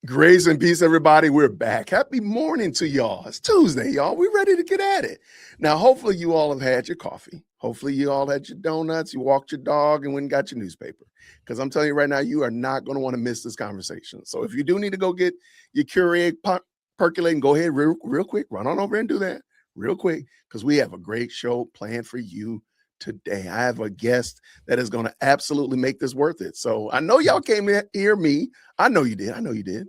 Grace and peace, everybody. We're back. Happy morning to y'all. It's Tuesday, y'all. We're ready to get at it. Now, hopefully you all have had your coffee. Hopefully you all had your donuts. You walked your dog and went and got your newspaper. Because I'm telling you right now, you are not going to want to miss this conversation. So if you do need to go get your Keurig percolating, go ahead real quick. Run on over and do that real quick because we have a great show planned for you today. I have a guest that is going to absolutely make this worth it. So I know y'all came to hear me. I know you did.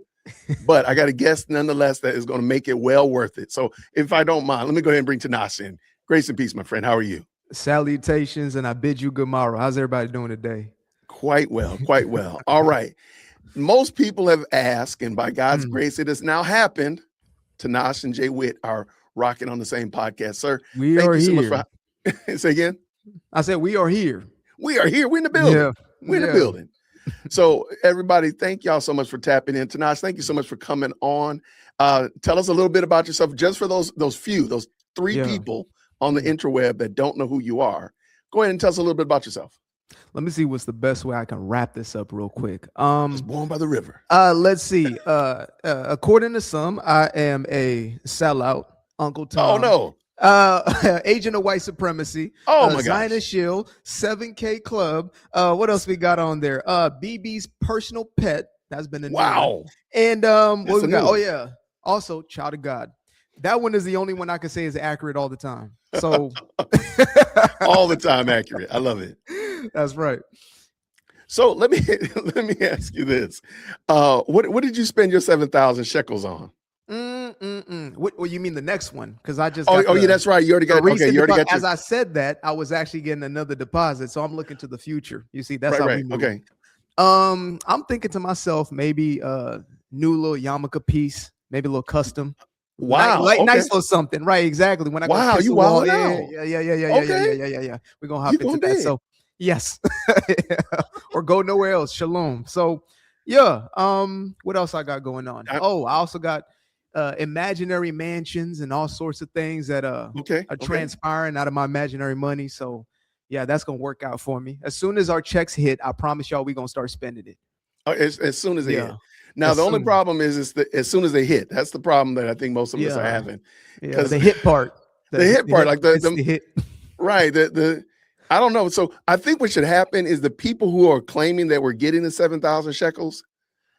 But I got a guest nonetheless that is going to make it well worth it. So if I don't mind, let me go ahead and bring Tinashe in. Grace and peace, my friend. How are you? Salutations, and I bid you good morrow. How's everybody doing today? Quite well. All right. Most people have asked, and by God's grace, it has now happened. Tinashe and JWhit are rocking on the same podcast, sir. We are here. So much for... Say again? I said we are here. We are here. We're in the building. Yeah. We're in the building. So everybody, thank y'all so much for tapping in. Tinashe, thank you so much for coming on. Tell us a little bit about yourself, just for those three people on the interweb that don't know who you are. Go ahead and tell us a little bit about yourself. Let me see what's the best way I can wrap this up real quick. I was born by the river. Let's see. According to some, I am a sellout, Uncle Tom. Oh no. Agent of white supremacy. Oh my God. Zionist shield, 7K club. What else we got on there? BB's personal pet. That's been a wow. And what we got? Oh yeah. Also, child of God. That one is the only one I can say is accurate all the time. So all the time accurate. I love it. That's right. So let me ask you this. What did you spend your 7,000 shekels on? What you mean the next one? Because I just yeah, that's right. You already got got as I said that, I was actually getting another deposit. So I'm looking to the future. You see, that's right, how we move. Okay. I'm thinking to myself, maybe new little yarmulke piece, maybe a little custom. Wow. Nice little something. Right, exactly. When I wow, you wilding out. Yeah. We're gonna hop into that. Big. So yes. Or go nowhere else. Shalom. So yeah. What else I got going on? I also got imaginary mansions and all sorts of things that are transpiring out of my imaginary money. So yeah, that's gonna work out for me. As soon as our checks hit, I promise y'all we're gonna start spending it. As soon as they hit. Now the only problem is as soon as they hit. That's the problem that I think most of us are having. Because the hit part. The hit part, like the hit. Right. I don't know. So I think what should happen is the people who are claiming that we're getting the 7,000 shekels,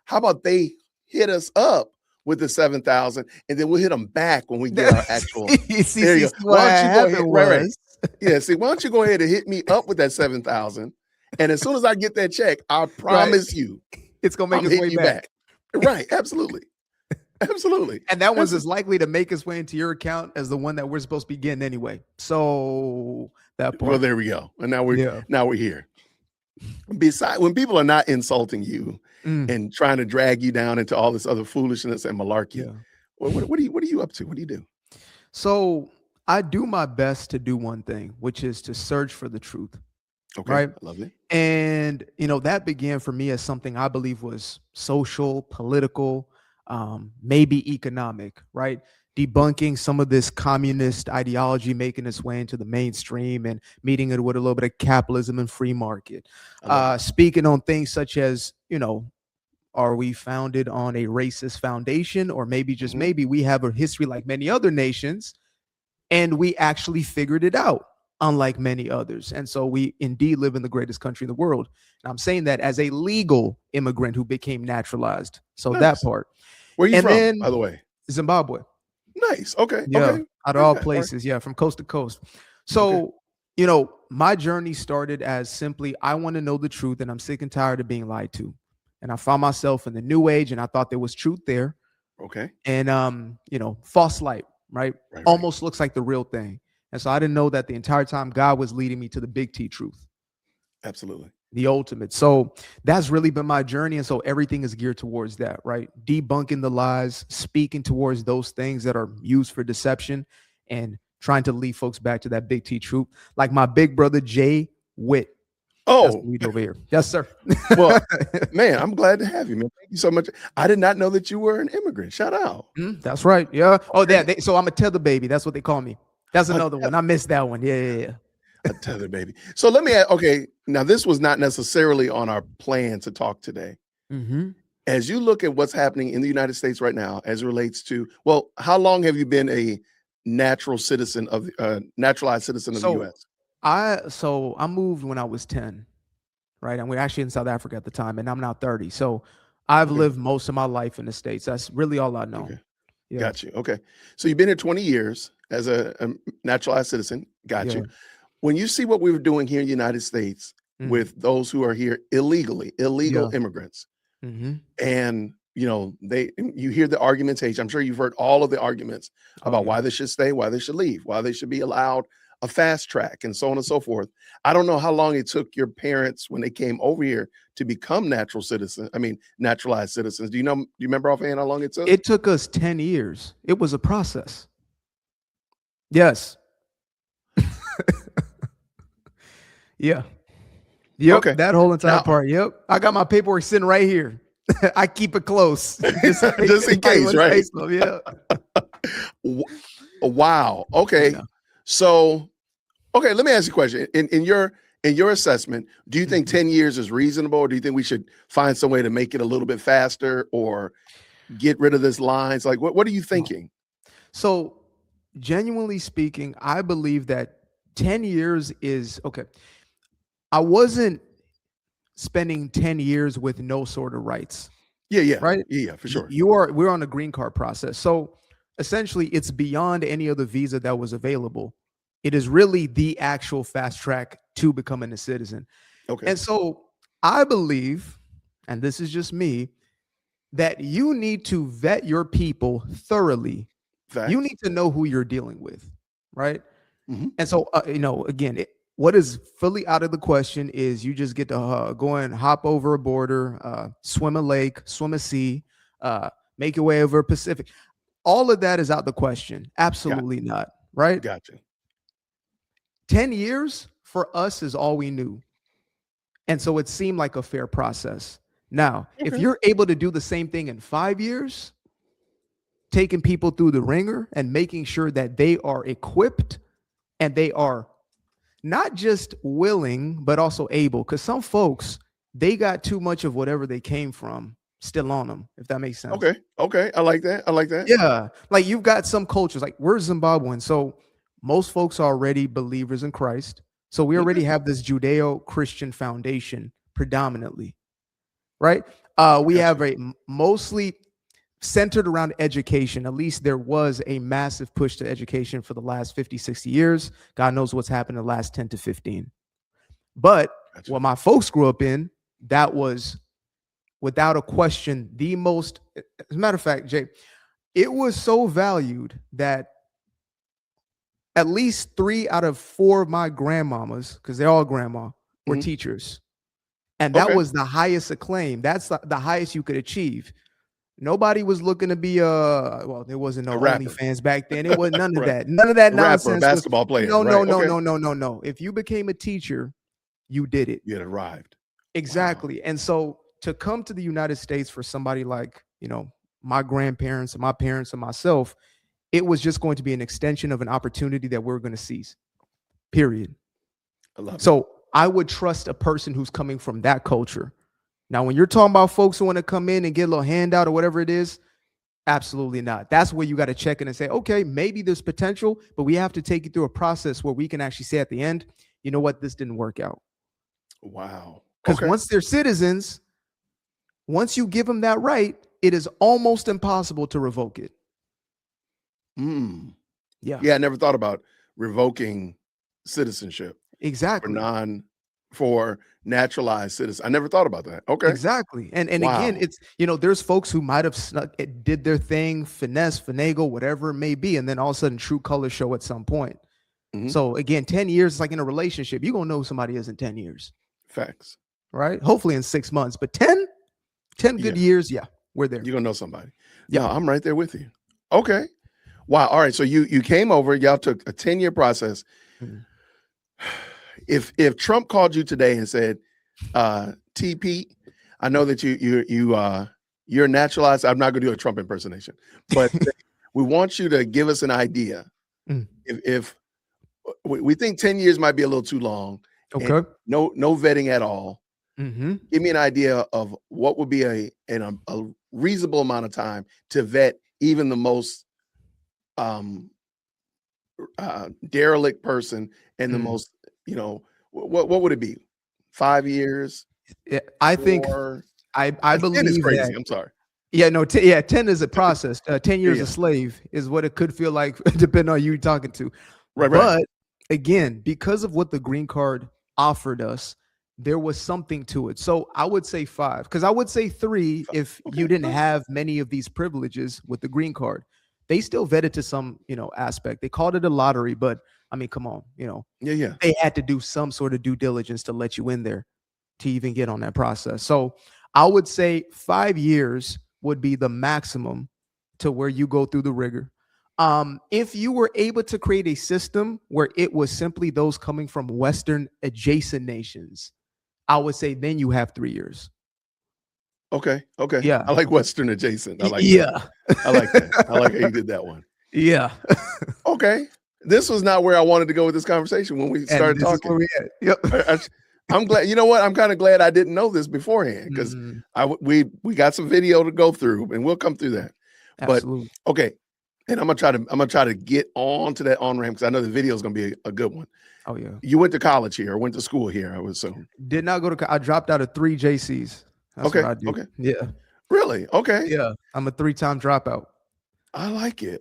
how about they hit us up with the 7,000 and then we'll hit them back when we get our actual. There you go. Why don't you go ahead? Right. Yeah. See, why don't you go ahead and hit me up with that 7,000? And as soon as I get that check, I promise you, it's gonna make its way back. Right. Absolutely. Absolutely. And that one's as likely to make its way into your account as the one that we're supposed to be getting anyway. So that part. Well, there we go. And now we're here. Besides, when people are not insulting you and trying to drag you down into all this other foolishness and malarkey, what are you up to? What do you do? So I do my best to do one thing, which is to search for the truth. Okay. Right. Lovely. And that began for me as something I believe was social, political, maybe economic, right? Debunking some of this communist ideology, making its way into the mainstream and meeting it with a little bit of capitalism and free market. Speaking on things such as, are we founded on a racist foundation, or maybe just maybe we have a history like many other nations and we actually figured it out, unlike many others. And so we indeed live in the greatest country in the world. And I'm saying that as a legal immigrant who became naturalized. So that part. Where are you from, by the way? Zimbabwe. Nice. Okay. Yeah. Okay. Out of all places. Yeah. From coast to coast. So, my journey started as simply, I want to know the truth and I'm sick and tired of being lied to. And I found myself in the new age and I thought there was truth there. Okay. And, false light, right? Almost looks like the real thing. And so I didn't know that the entire time God was leading me to the big T truth. Absolutely. The ultimate. So that's really been my journey. And so everything is geared towards that, right? Debunking the lies, speaking towards those things that are used for deception and trying to lead folks back to that big T truth. Like my big brother, JWhit. That's what Oh, we do over here. Yes, sir. well, man, I'm glad to have you, man. Thank you so much. I did not know that you were an immigrant. Shout out. That's right. Yeah. Oh, Okay. so I'm a tether baby. That's what they call me. That's A another one. I missed that one. Yeah. A tether baby. So let me ask, okay, now this was not necessarily on our plan to talk today. Mm-hmm. As you look at what's happening in the United States right now, as it relates to, well, how long have you been a naturalized citizen of the U.S.? I moved when I was 10, right? And we're actually in South Africa at the time, and I'm now 30. So I've Okay. lived most of my life in the States. That's really all I know. Okay. Yeah. Got you. Okay. So you've been here 20 years as a naturalized citizen. Got Yeah. you. When you see what we were doing here in the United States with those who are here illegally, illegal Yeah. immigrants, Mm-hmm. and you hear the argumentation. I'm sure you've heard all of the arguments about why they should stay, why they should leave, why they should be allowed a fast track, and so on and so forth. I don't know how long it took your parents when they came over here to become naturalized citizens. Do you remember offhand how long it took? It took us 10 years. It was a process. Yes. Yeah. Yep. Okay. That whole entire Now- part. Yep. I got my paperwork sitting right here. I keep it close. Just in anybody case, wanna right? say something. Yeah. Wow. Okay. Yeah. So, okay, let me ask you a question. In your assessment, do you think 10 years is reasonable, or do you think we should find some way to make it a little bit faster or get rid of this lines? Like, what are you thinking? So, genuinely speaking, I believe that 10 years is okay. I wasn't spending 10 years with no sort of rights. Yeah. Right? Yeah, for sure. We're on a green card process. So essentially it's beyond any other visa that was available. It is really the actual fast track to becoming a citizen. Okay. And so I believe, and this is just me, that you need to vet your people thoroughly. Facts. You need to know who you're dealing with, right? Mhm. And so, again, what is fully out of the question is you just get to go and hop over a border, swim a lake, swim a sea, make your way over a Pacific. All of that is out the question. Absolutely not, right? Gotcha. 10 years for us is all we knew. And so it seemed like a fair process. Now, if Okay. you're able to do the same thing in 5 years, taking people through the ringer and making sure that they are equipped and they are not just willing, but also able. Because some folks, they got too much of whatever they came from still on them, if that makes sense. Okay. I like that. Yeah. Like you've got some cultures, like we're Zimbabwean. So most folks are already believers in Christ. So we already have this Judeo-Christian foundation predominantly, right? We have a mostly centered around education. At least there was a massive push to education for the last 50, 60 years. God knows what's happened in the last 10 to 15. But what my folks grew up in, that was without a question the most, as a matter of fact, Jay, it was so valued that at least 3 out of 4 of my grandmamas, because they're all grandma, were teachers. And that was the highest acclaim. That's the highest you could achieve. Nobody was looking to be there wasn't no OnlyFans back then. It was none of that. None of that nonsense. Rapper, basketball player. No. If you became a teacher, you did it. You had arrived. Exactly. Wow. And so to come to the United States for somebody like, my grandparents and my parents and myself, it was just going to be an extension of an opportunity that we're going to seize. Period. I love it. So I would trust a person who's coming from that culture. Now, when you're talking about folks who want to come in and get a little handout or whatever it is, absolutely not. That's where you got to check in and say, okay, maybe there's potential, but we have to take you through a process where we can actually say at the end, you know what, this didn't work out. Wow. Because once they're citizens, once you give them that right, it is almost impossible to revoke it. Yeah, I never thought about revoking citizenship. Exactly. For naturalized citizens. I never thought about that. Okay. Exactly. And again, it's, there's folks who might have did their thing, finesse, finagle, whatever it may be. And then all of a sudden true colors show at some point. So again, 10 years is like in a relationship. You're going to know who somebody is in 10 years. Facts. Right? Hopefully in 6 months, but 10 good years. Yeah, we're there. You're going to know somebody. Yeah, I'm right there with you. Okay. Wow. All right. So you came over, y'all took a 10-year process. If Trump called you today and said, T Pete, I know that you're naturalized. I'm not gonna do a Trump impersonation, but we want you to give us an idea. Mm. If we think 10 years might be a little too long, Okay. no vetting at all. Mm-hmm. Give me an idea of what would be a reasonable amount of time to vet even the most derelict person and the most, what would it be? 5 years? Yeah, I think 4? I 10 believe is crazy. that. I'm sorry. Yeah, no, 10 is a process. 10 years Yeah. a slave is what it could feel like, depending on who you're talking to. Right. But again, because of what the green card offered us, there was something to it. So I would say 5, because I would say 3 if you didn't have many of these privileges with the green card. They still vetted to some, aspect. They called it a lottery, but I mean, come on, Yeah. they had to do some sort of due diligence to let you in there to even get on that process. So I would say 5 years would be the maximum to where you go through the rigor. If you were able to create a system where it was simply those coming from Western adjacent nations, I would say then you have 3 years. Okay. Yeah. I like Western adjacent. I like Yeah. that. I like that. I like how you did that one. Yeah. Okay. This was not where I wanted to go with this conversation when we started And this is talking. where we at. Yep. I'm glad. You know what? I'm kind of glad I didn't know this beforehand, because we got some video to go through, and we'll come through that. Absolutely. But okay, and I'm gonna try to get on to that on ramp, because I know the video is gonna be a good one. Oh yeah. You went to college here, or went to school here, I would assume. Did not go to. I dropped out of 3 JCs. That's Okay. what I did. Okay. Yeah. Really? Okay. Yeah. I'm a 3-time dropout. I like it.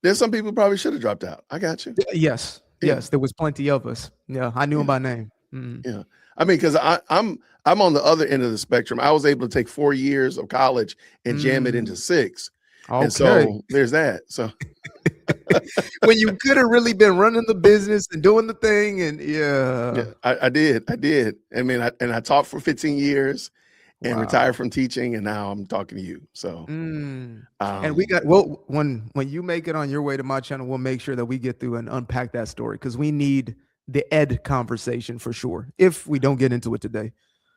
There's some people probably should have dropped out. I got you. Yes. Yeah. Yes. There was plenty of us. Yeah. I knew him by name. Yeah. I mean, because I'm on the other end of the spectrum. I was able to take 4 years of college and jam it into 6. Okay. And so there's that. So when you could have really been running the business and doing the thing, and I did. I mean, I taught for 15 years and retired from teaching, and now I'm talking to you. So and we got when you make it on your way to my channel, we'll make sure that we get through and unpack that story, because we need the ed conversation for sure, if we don't get into it today.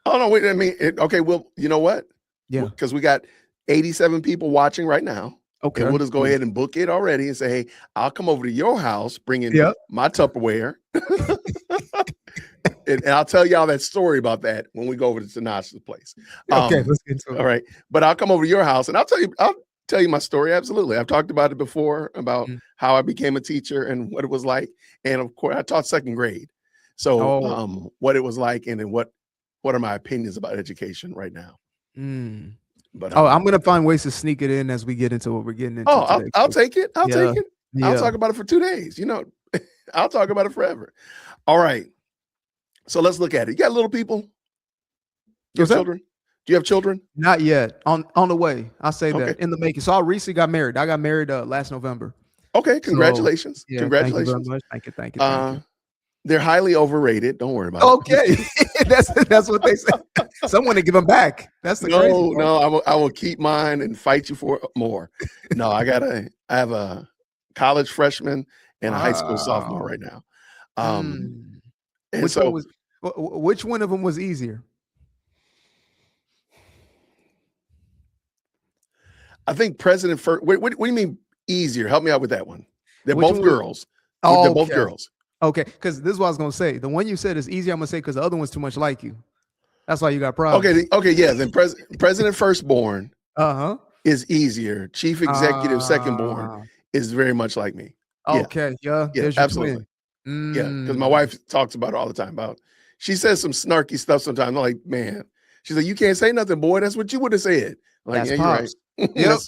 Oh no, wait, I mean, okay, well, you know what? Yeah. Because we got 87 people watching right now. Okay. And we'll just go ahead and book it already and say, hey, I'll come over to your house, bringing my Tupperware. and I'll tell y'all that story about that when we go over to Tanashe's place. Okay, let's get into it. All right. But I'll come over to your house and I'll tell you my story. Absolutely. I've talked about it before, about how I became a teacher and what it was like. And of course, I taught 2nd grade. So what it was like, and then what are my opinions about education right now. But I'm gonna find ways to sneak it in as we get into what we're getting into. I'll take it. I'll take it. Yeah. I'll talk about it for 2 days. I'll talk about it forever. All right. So let's look at it. You got little people? You have children? Do you have children? Not yet. On the way. I'll say that. In the making. So I recently got married. I got married last November. Okay. Congratulations. So, congratulations. Thank you very much. Thank you. They're highly overrated. Don't worry about it. Okay. that's what they say. Someone to give them back. That's the crazy part. No, I will keep mine and fight you for more. No, I have a college freshman and a high school sophomore right now. And which one of them was easier? I think President first. What do you mean easier? Help me out with that one. They're Which both one? girls. Oh, they're both girls. Okay, because this is what I was gonna say. The one you said is easier. I'm gonna say because the other one's too much like you. That's why you got problems. Okay, yeah. Then President firstborn is easier. Chief executive secondborn is very much like me. Okay, yeah, absolutely. Yeah, because my wife talks about it all the time. She says some snarky stuff sometimes. I'm like, man, she's like, you can't say nothing, boy. That's what you would have said. I'm like, that's yeah, Pops. You're right. Yep.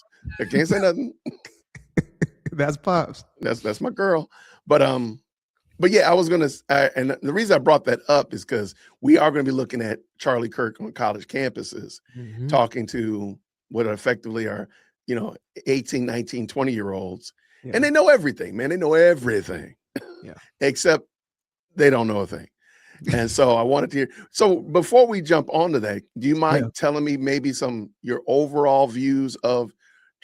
I can't say nothing. That's Pops. That's my girl. But yeah, I was gonna, and the reason I brought that up is because we are going to be looking at Charlie Kirk on college campuses, talking to what effectively are 18, 19, 20-year-olds, and they know everything, man. They know everything, except they don't know a thing. And so I wanted to hear. So before we jump onto that, do you mind telling me maybe your overall views of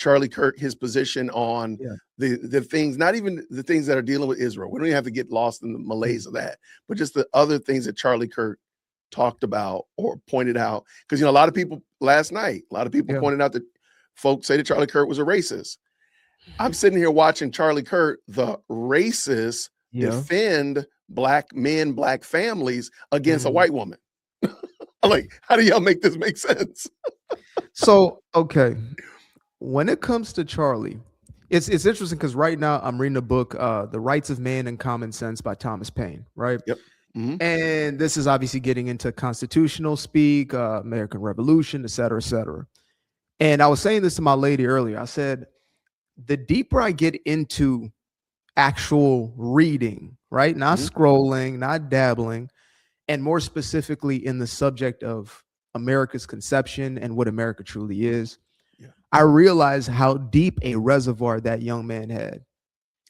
Charlie Kirk, his position on Yeah. the things, not even the things that are dealing with Israel. We don't even have to get lost in the malaise of that, but just the other things that Charlie Kirk talked about or pointed out. Because, a lot of people last night, Yeah. pointed out that folks say that Charlie Kirk was a racist. I'm sitting here watching Charlie Kirk, the racist, defend black men, black families against a white woman. I'm like, how do y'all make this make sense? So, okay. When it comes to Charlie, it's interesting because right now I'm reading a book, The Rights of Man and Common Sense by Thomas Paine, right? Yep. Mm-hmm. And this is obviously getting into constitutional speak, American Revolution, et cetera, et cetera. And I was saying this to my lady earlier. I said, the deeper I get into actual reading, right? Not scrolling, not dabbling, and more specifically in the subject of America's conception and what America truly is, I realized how deep a reservoir that young man had.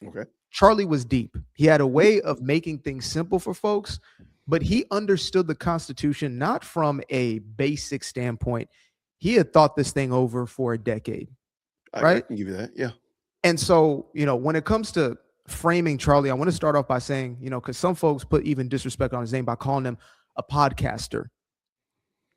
Okay. Charlie was deep. He had a way of making things simple for folks, but he understood the Constitution not from a basic standpoint. He had thought this thing over for a decade, right? I can give you that. Yeah. And so, when it comes to framing Charlie, I want to start off by saying, because some folks put even disrespect on his name by calling him a podcaster.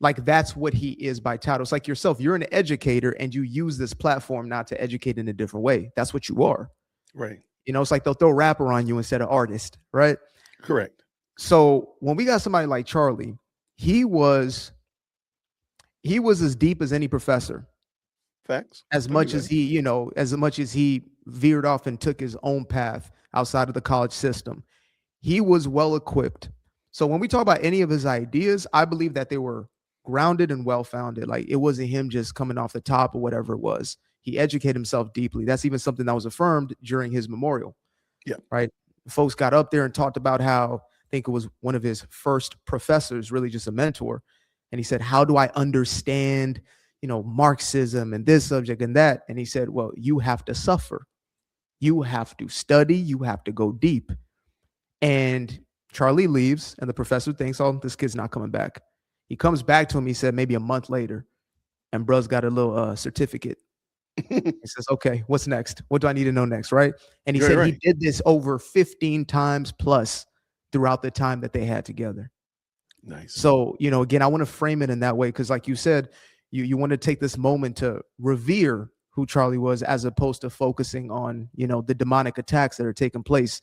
Like that's what he is by title. It's like yourself. You're an educator and you use this platform not to educate in a different way. That's what you are. Right. It's like they'll throw rapper on you instead of artist, right? Correct. So when we got somebody like Charlie, he was as deep as any professor. Facts. As much as he veered off and took his own path outside of the college system, he was well equipped. So when we talk about any of his ideas, I believe that they were grounded and well-founded. Like it wasn't him just coming off the top or whatever it was. He educated himself deeply. That's even something that was affirmed during his memorial. Yeah. Right. Folks got up there and talked about how, I think it was one of his first professors, really just a mentor. And he said, how do I understand, Marxism and this subject and that? And he said, well, you have to suffer. You have to study. You have to go deep. And Charlie leaves and the professor thinks, oh, this kid's not coming back. He comes back to him. He said maybe a month later and bruh's got a little certificate. He says, okay, what's next? What do I need to know next? Right. And he said he did this over 15 times plus throughout the time that they had together. Nice. So, again, I want to frame it in that way because like you said, you want to take this moment to revere who Charlie was as opposed to focusing on, the demonic attacks that are taking place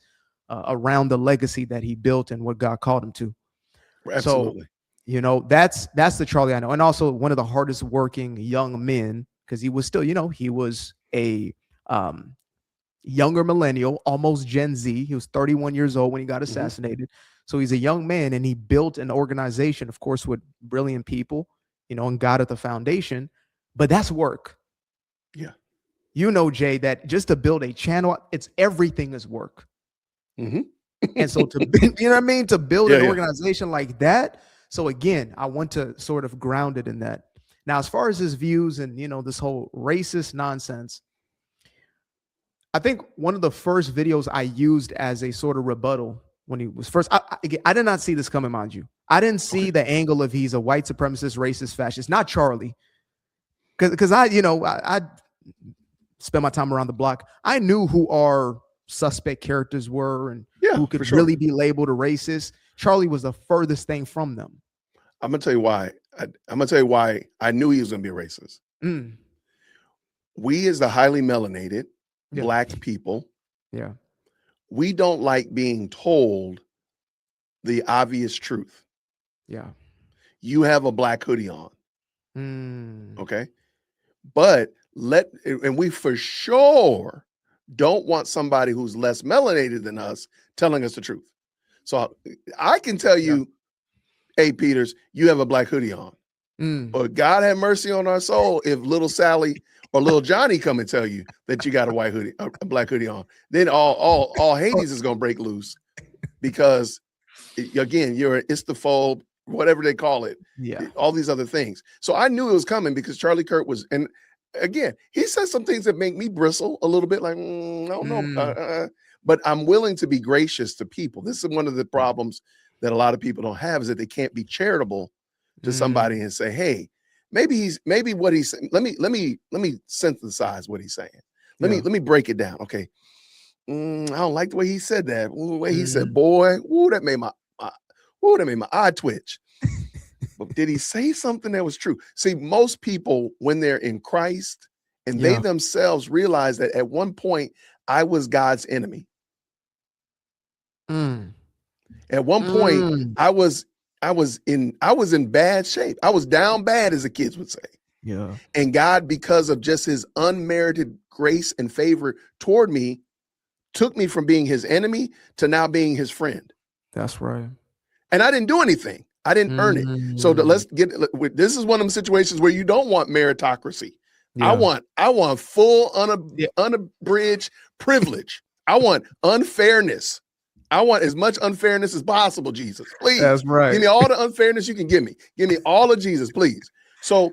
around the legacy that he built and what God called him to. Absolutely. So, that's the Charlie I know. And also one of the hardest working young men because he was still, he was a younger millennial, almost Gen Z. He was 31 years old when he got assassinated. So he's a young man and he built an organization, of course, with brilliant people, and God at the foundation. But that's work. Yeah. Jay, that just to build a channel, everything is work. And so to build an organization like that. So again, I want to sort of ground it in that. Now, as far as his views and, this whole racist nonsense, I think one of the first videos I used as a sort of rebuttal when he was first, I did not see this coming, mind you. I didn't see the angle of he's a white supremacist, racist, fascist, not Charlie. Because I spent my time around the block. I knew who our suspect characters were and who could really be labeled a racist. Charlie was the furthest thing from them. I'm going to tell you why. I'm going to tell you why I knew he was going to be a racist. We as the highly melanated Black people, we don't like being told the obvious truth. Yeah. You have a black hoodie on. Okay. But and we for sure don't want somebody who's less melanated than us telling us the truth. So I can tell you, hey, Peters, you have a black hoodie on. But God have mercy on our soul if little Sally or little Johnny come and tell you that you got a white hoodie, a black hoodie on. Then all Hades is gonna break loose because again, you're an istaphobe, whatever they call it. Yeah, all these other things. So I knew it was coming because Charlie Kirk was, and again, he says some things that make me bristle a little bit, like I don't know, but I'm willing to be gracious to people. This is one of the problems that a lot of people don't have is that they can't be charitable to somebody and say, hey, maybe what he's saying. Let me synthesize what he's saying. Let me break it down. Okay. I don't like the way he said that. The way he said, boy, that made my eye twitch. But did he say something that was true? See, most people, when they're in Christ and they themselves realize that at one point I was God's enemy. At one point, I was in bad shape. I was down bad, as the kids would say. Yeah. And God, because of just his unmerited grace and favor toward me, took me from being his enemy to now being his friend. That's right. And I didn't do anything. I didn't earn it. So let's get, this is one of them situations where you don't want meritocracy. Yeah. I want full unabridged privilege. I want unfairness. I want as much unfairness as possible, Jesus. Please. That's right. Give me all the unfairness you can give me. Give me all of Jesus, please. So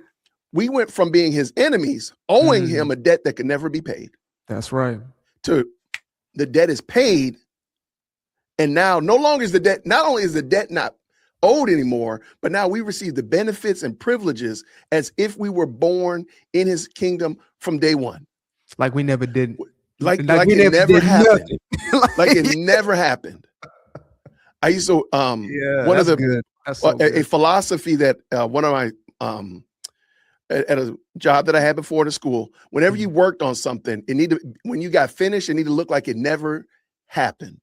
we went from being his enemies, owing him a debt that could never be paid. That's right. To the debt is paid. And now no longer is the debt, not only is the debt not owed anymore, but now we receive the benefits and privileges as if we were born in his kingdom from day one. Like we never did. Like it never happened. Like it never happened. I used to one of the a philosophy that one of my at a job that I had before the school, whenever you worked on something, when you got finished, it needed to look like it never happened.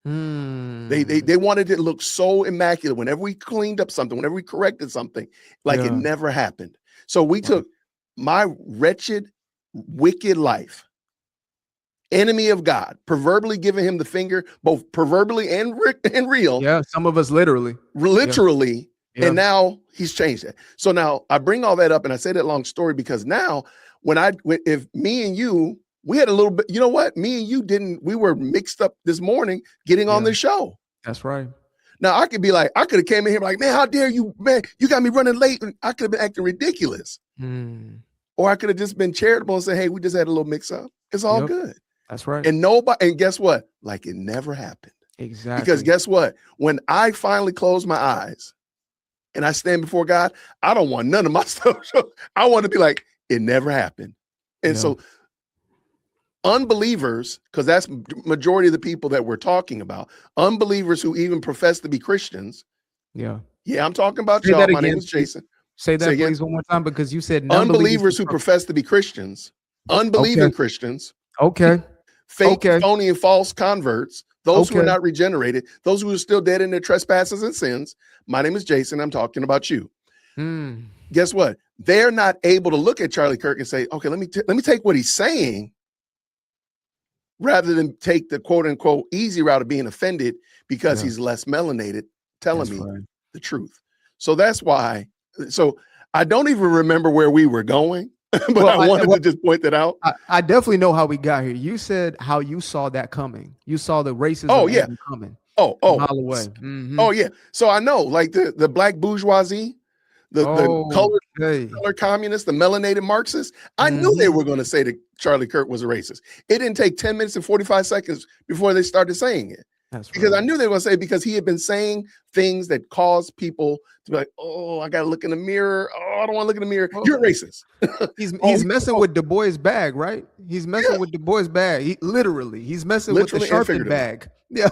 They wanted it to look so immaculate whenever we cleaned up something, whenever we corrected something, like it never happened. So we took my wretched, wicked life, enemy of God, proverbially giving him the finger, both proverbially and real. Yeah, some of us literally. Yeah. And now he's changed that. So now I bring all that up, and I say that long story because now if me and you, we had a little bit, you know what? Me and you we were mixed up this morning getting on this show. That's right. Now I could have came in here like, man, how dare you, man? You got me running late. And I could have been acting ridiculous. Or I could have just been charitable and said, hey, we just had a little mix up. It's all good. That's right. And guess what? Like it never happened. Exactly. Because guess what? When I finally close my eyes and I stand before God, I don't want none of my stuff. I want to be like, it never happened. And so unbelievers, because that's majority of the people that we're talking about, unbelievers who even profess to be Christians. Yeah, I'm talking about y'all. My name is Jason. Say that please one more time, because you said unbelievers who profess to be Christians, unbelieving Christians. Fake, phony, and false converts, those who are not regenerated, those who are still dead in their trespasses and sins. My name is Jason. I'm talking about you. Guess what? They're not able to look at Charlie Kirk and say, okay, let me take what he's saying, rather than take the quote unquote easy route of being offended because he's less melanated, telling me the truth. So that's why. So I don't even remember where we were going. But I wanted to just point that out. I definitely know how we got here. You said how you saw that coming. You saw the racism coming. A mile away. Oh yeah. So I know, like the black bourgeoisie, the color communists, the melanated Marxists. I knew they were going to say that Charlie Kirk was a racist. It didn't take 10 minutes and 45 seconds before they started saying it. Because I knew they were going to say, because he had been saying things that caused people to be like, oh, I got to look in the mirror. Oh, I don't want to look in the mirror. You're racist. He's messing with Du Bois' bag, right? He's messing with Du Bois' bag. He's messing with the Sharpton bag. Yeah.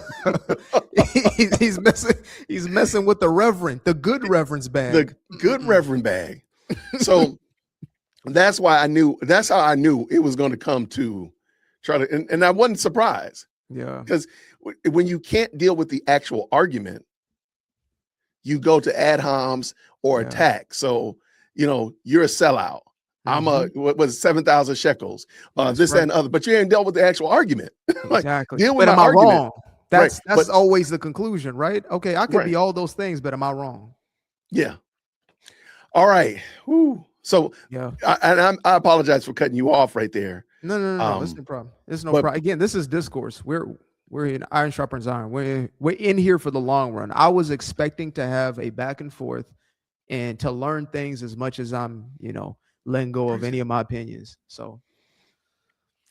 he's messing with the good reverend's bag. The good reverend bag. So that's how I knew it was going to come to Charlie. And I wasn't surprised. Yeah. Because when you can't deal with the actual argument, you go to ad homs or attack. So, you're a sellout. I'm what was 7,000 shekels, this, that, and other, but you ain't dealt with the actual argument. Exactly. Deal with but am I wrong? That's but always the conclusion, right? Okay, I could be all those things, but am I wrong? Yeah. All right. Whew. So I apologize for cutting you off right there. No. It's no problem. It's no problem. Again, this is Discourse. We're in Iron Sharpens Iron. We're in here for the long run. I was expecting to have a back and forth and to learn things as much as I'm, letting go of any of my opinions. So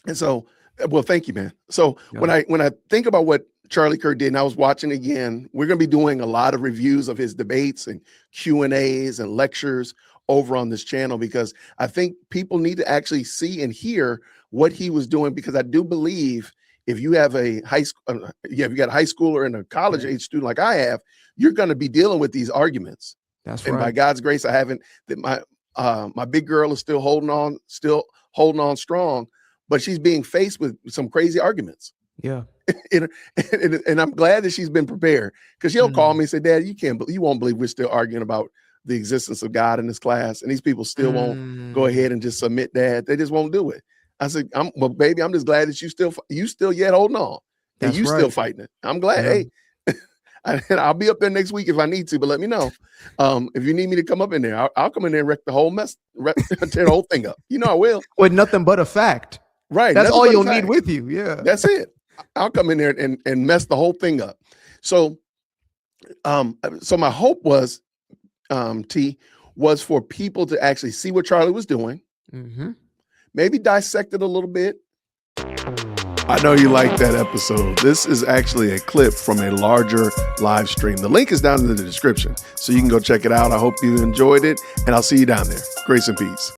thank you, man. So when I think about what Charlie Kirk did, and I was watching again, we're going to be doing a lot of reviews of his debates and Q&As and lectures over on this channel, because I think people need to actually see and hear what he was doing, because I do believe if you have a high school, if you got a high schooler and a college age student like I have, you're going to be dealing with these arguments. That's and right. by God's grace, I haven't. That my big girl is still holding on strong, but she's being faced with some crazy arguments. Yeah. and I'm glad that she's been prepared, because she'll call me and say, Dad, you won't believe we're still arguing about the existence of God in this class, and these people still won't go ahead and just submit, Dad. They just won't do it. I said, well, baby, I'm just glad that you still yet holding on, and That's you right. still fighting it. I'm glad. Yeah. Hey, I'll be up there next week if I need to, but let me know. If you need me to come up in there, I'll come in there and wreck the whole mess, tear the whole thing up. You know I will. With nothing but a fact. Right. That's all you'll need with you. Yeah. That's it. I'll come in there and mess the whole thing up. So my hope was, was for people to actually see what Charlie was doing, maybe dissect it a little bit. I know you liked that episode. This is actually a clip from a larger live stream. The link is down in the description, so you can go check it out. I hope you enjoyed it, and I'll see you down there. Grace and peace.